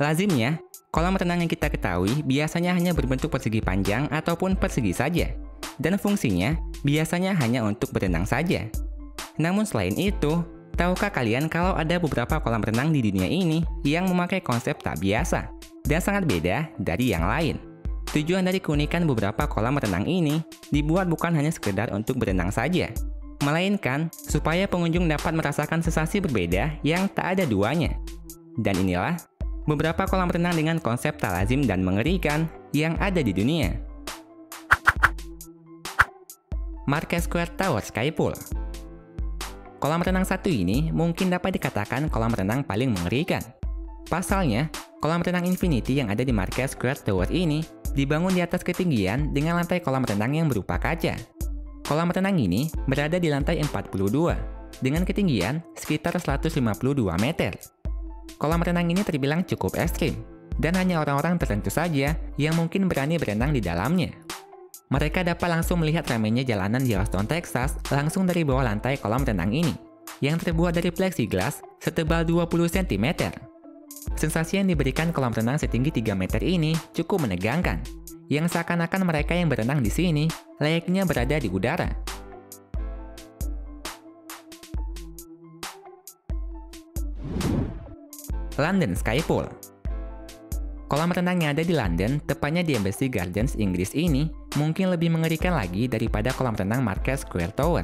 Lazimnya, kolam renang yang kita ketahui biasanya hanya berbentuk persegi panjang ataupun persegi saja, dan fungsinya biasanya hanya untuk berenang saja. Namun selain itu, tahukah kalian kalau ada beberapa kolam renang di dunia ini yang memakai konsep tak biasa dan sangat beda dari yang lain? Tujuan dari keunikan beberapa kolam renang ini dibuat bukan hanya sekedar untuk berenang saja, melainkan supaya pengunjung dapat merasakan sensasi berbeda yang tak ada duanya. Dan inilah beberapa kolam renang dengan konsep tak lazim dan mengerikan yang ada di dunia. Marquez Square Tower Sky Pool. Kolam renang satu ini mungkin dapat dikatakan kolam renang paling mengerikan. Pasalnya, kolam renang Infinity yang ada di Marquez Square Tower ini dibangun di atas ketinggian dengan lantai kolam renang yang berupa kaca. Kolam renang ini berada di lantai 42 dengan ketinggian sekitar 152 meter. Kolam renang ini terbilang cukup ekstrim, dan hanya orang-orang tertentu saja yang mungkin berani berenang di dalamnya. Mereka dapat langsung melihat ramainya jalanan di Houston, Texas, langsung dari bawah lantai kolam renang ini, yang terbuat dari plexiglass setebal 20 cm. Sensasi yang diberikan kolam renang setinggi 3 meter ini cukup menegangkan, yang seakan-akan mereka yang berenang di sini layaknya berada di udara. London Sky Pool. Kolam renang yang ada di London, tepatnya di Embassy Gardens, Inggris ini, mungkin lebih mengerikan lagi daripada kolam renang Marquez Square Tower.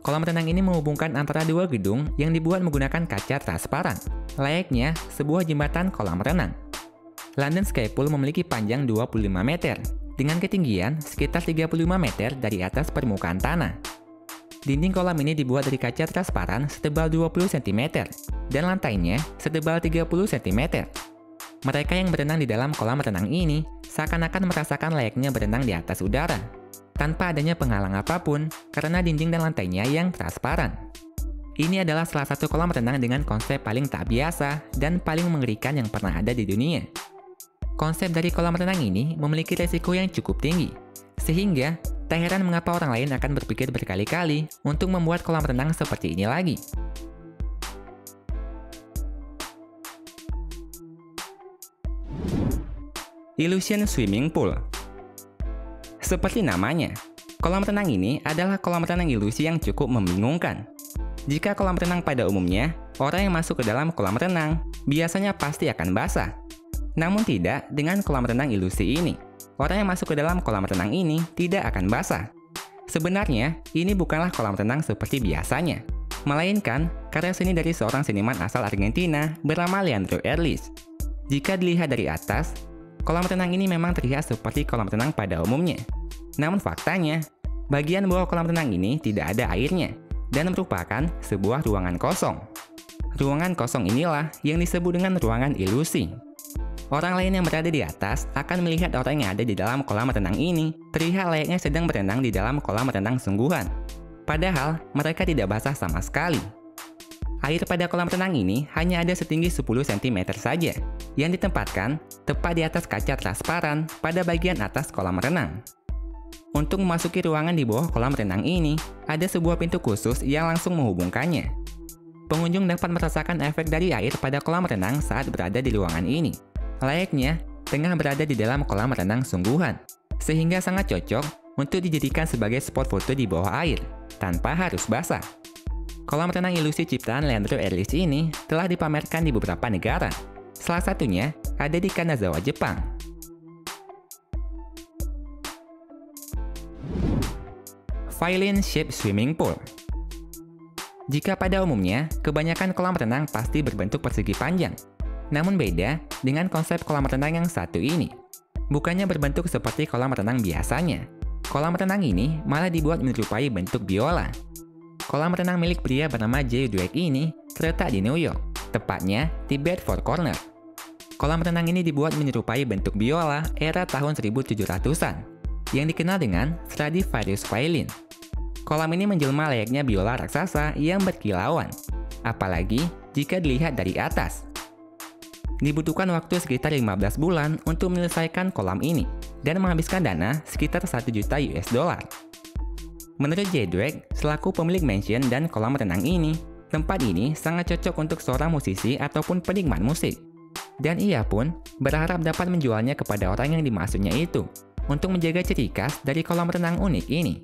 Kolam renang ini menghubungkan antara dua gedung yang dibuat menggunakan kaca transparan, layaknya sebuah jembatan kolam renang. London Sky Pool memiliki panjang 25 meter, dengan ketinggian sekitar 35 meter dari atas permukaan tanah. Dinding kolam ini dibuat dari kaca transparan setebal 20 cm, dan lantainya setebal 30 cm. Mereka yang berenang di dalam kolam renang ini seakan-akan merasakan layaknya berenang di atas udara, tanpa adanya penghalang apapun karena dinding dan lantainya yang transparan. Ini adalah salah satu kolam renang dengan konsep paling tak biasa dan paling mengerikan yang pernah ada di dunia. Konsep dari kolam renang ini memiliki resiko yang cukup tinggi, sehingga tak heran mengapa orang lain akan berpikir berkali-kali untuk membuat kolam renang seperti ini lagi. Illusion Swimming Pool. Seperti namanya, kolam renang ini adalah kolam renang ilusi yang cukup membingungkan. Jika kolam renang pada umumnya, orang yang masuk ke dalam kolam renang biasanya pasti akan basah. Namun tidak dengan kolam renang ilusi ini. Orang yang masuk ke dalam kolam renang ini tidak akan basah. Sebenarnya, ini bukanlah kolam renang seperti biasanya, melainkan karya seni dari seorang seniman asal Argentina bernama Leandro Erlich. Jika dilihat dari atas, kolam renang ini memang terlihat seperti kolam renang pada umumnya. Namun faktanya, bagian bawah kolam renang ini tidak ada airnya, dan merupakan sebuah ruangan kosong. Ruangan kosong inilah yang disebut dengan ruangan ilusi. Orang lain yang berada di atas akan melihat orang yang ada di dalam kolam renang ini terlihat layaknya sedang berenang di dalam kolam renang sungguhan. Padahal, mereka tidak basah sama sekali. Air pada kolam renang ini hanya ada setinggi 10 cm saja, yang ditempatkan tepat di atas kaca transparan pada bagian atas kolam renang. Untuk memasuki ruangan di bawah kolam renang ini, ada sebuah pintu khusus yang langsung menghubungkannya. Pengunjung dapat merasakan efek dari air pada kolam renang saat berada di ruangan ini, layaknya tengah berada di dalam kolam renang sungguhan, sehingga sangat cocok untuk dijadikan sebagai spot foto di bawah air, tanpa harus basah. Kolam renang ilusi ciptaan Leandro Erlich ini telah dipamerkan di beberapa negara, salah satunya ada di Kanazawa, Jepang. Violin Shape Swimming Pool. Jika pada umumnya, kebanyakan kolam renang pasti berbentuk persegi panjang. Namun beda dengan konsep kolam renang yang satu ini. Bukannya berbentuk seperti kolam renang biasanya. Kolam renang ini malah dibuat menyerupai bentuk biola. Kolam renang milik pria bernama Jay Dweck ini terletak di New York, tepatnya di Bedford Corner. Kolam renang ini dibuat menyerupai bentuk biola era tahun 1700-an, yang dikenal dengan Stradivarius violin. Kolam ini menjelma layaknya biola raksasa yang berkilauan, apalagi jika dilihat dari atas. Dibutuhkan waktu sekitar 15 bulan untuk menyelesaikan kolam ini, dan menghabiskan dana sekitar 1 juta US dollar. Menurut Jay Dweck, selaku pemilik mansion dan kolam renang ini, tempat ini sangat cocok untuk seorang musisi ataupun penikmat musik. Dan ia pun berharap dapat menjualnya kepada orang yang dimaksudnya itu, untuk menjaga ciri khas dari kolam renang unik ini.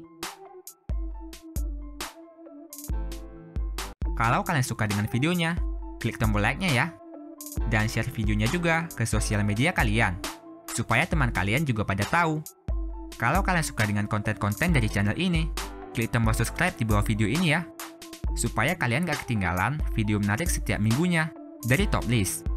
Kalau kalian suka dengan videonya, klik tombol like-nya ya. Dan share videonya juga ke sosial media kalian, supaya teman kalian juga pada tahu. Kalau kalian suka dengan konten-konten dari channel ini, klik tombol subscribe di bawah video ini ya, supaya kalian gak ketinggalan video menarik setiap minggunya dari Top List.